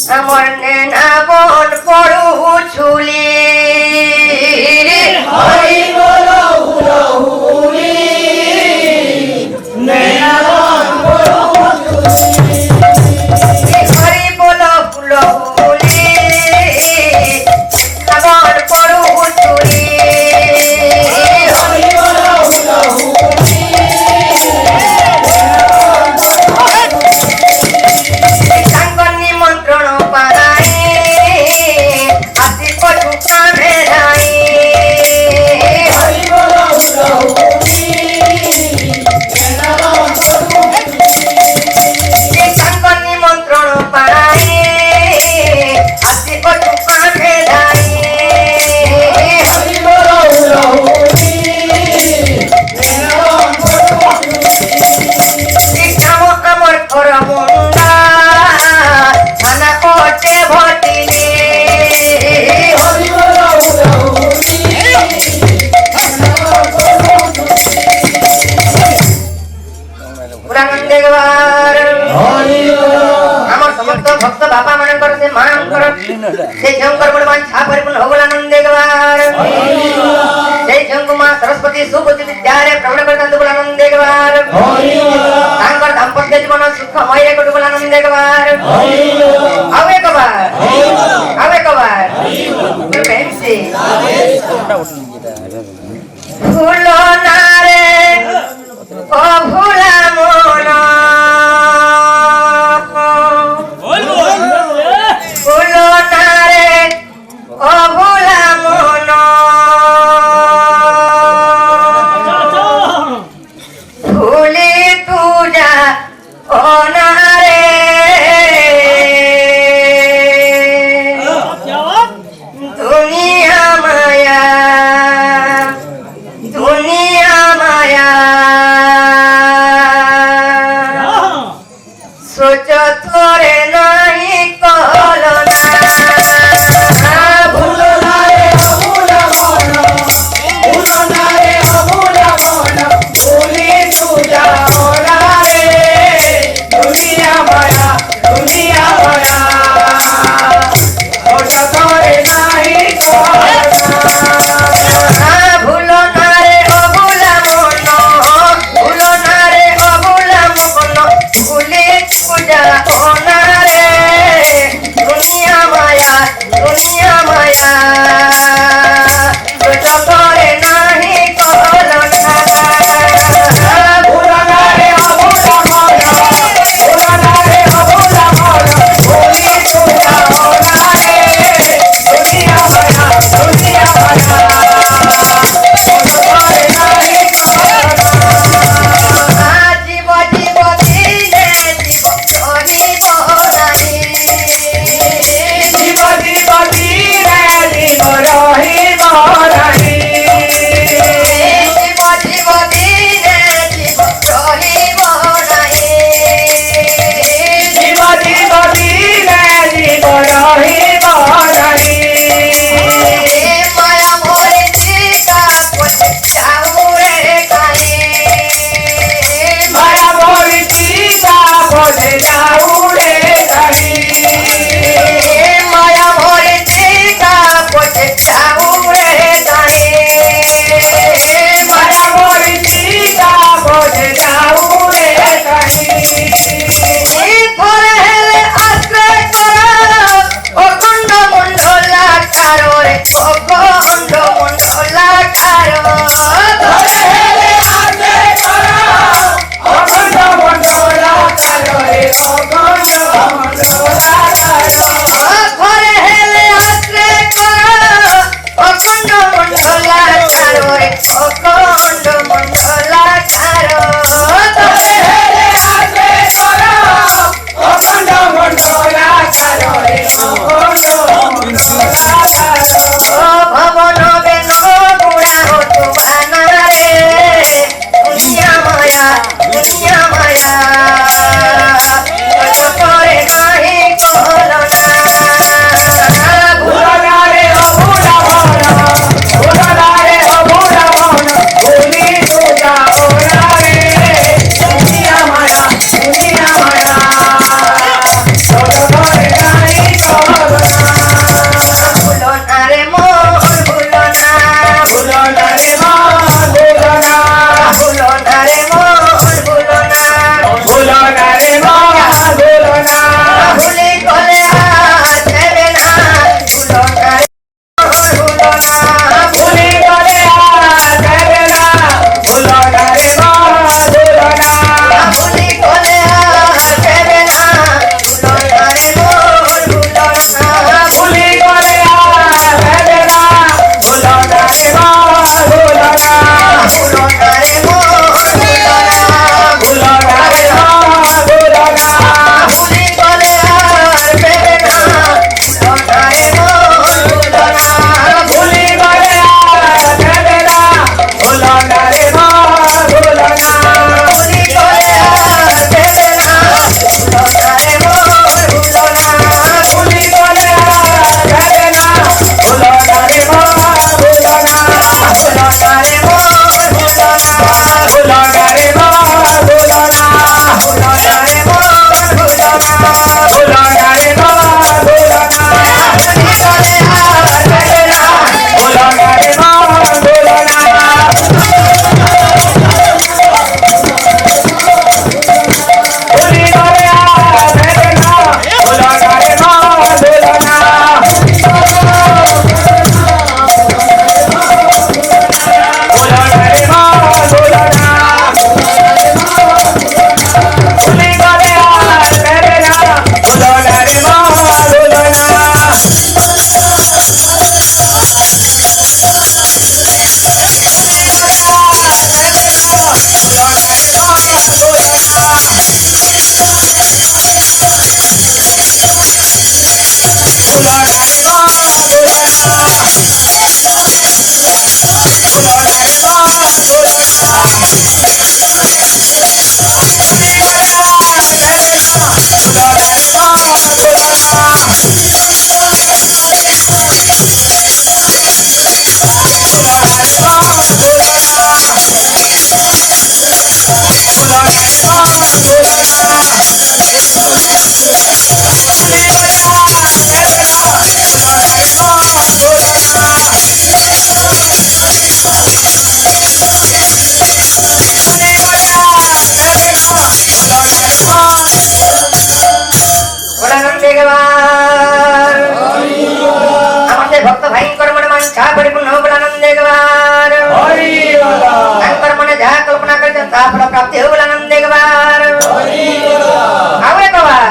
আমার নেনা বন পড়ু ছুলি হরি বলো হুলো হুলি নেনা বন পড়ু ছুলি হরি বলো হুলো হুলি বন পড়ু ছুলি হরি বলো হুলো হুলি সাঙ্গর নিমন্ত্রণ পাই আসি কটু কামে নাই হরি বলো হুলো হুলি নেনা বন পড়ু সাঙ্গর নিমন্ত্রণ পাই আসি কটু কামে নাই হরি বলো হুলো হুলি নেনা বন পড়ু কৃষ্ণ আমার ঘর মুন্ডা থানা কোটে ভটিলে হরি বলো হুলো হুলি পুরাণ দেখবার হরি বলো আমার সমস্ত ভক্ত বাবা মানଙ୍କର ସେ ମାଙ୍କର ସେ ଝିଅଙ୍କର ଗୋଟେ ବାଞ୍ଛା ପରିପୂର୍ଣ୍ଣ ହବ ଆନନ୍ଦ ଦେଖବାର ସେଇ ଝିଅଙ୍କୁ ମା ସରସ୍ୱତୀ ସୁବୁଦ୍ଧି ବିଦ୍ୟାରେ ପ୍ରବଳ କରିଥାନ୍ତୁ ବୋଲି ଆନନ୍ଦ ଦେଖବାର ତାଙ୍କର ଦାମ୍ପତ୍ୟ ଜୀବନ ସୁଖମୟରେ କଟୁ ବୋଲି ଆନନ୍ଦ ଦେଖବାର ଆଉ ଏକ ବାର ପ୍ରେମ ସେ ফুল নারে ও ভোলা মন ফুল নারে ও ভোলা মন ভুলি তুজা ও নারে দুনিয়া মায়া দুনিয়া মায়া সোচ তোরে নাহি কলনা ভুলো না রে অভুলা মন ভুলো না রে অভুলা মন ভুলি তুজা ওরা রে দুনিয়া মায়া ওটা করে নাই ভুলো না রে অবুলা মন ভুলো না রে অবুলা মন ভুলি পূজা ওনা রে ভোলানন্দে গবার আমাদের ভক্ত ভাই কর্মণ বাঞ্ছা পরিপূর্ণ ভোলানন্দে গবার তাঙ্কর মনে যাহা কল্পনা করেছেন তা ফল প্রাপ্তি হোক ভোলানন্দে গবার আও একবার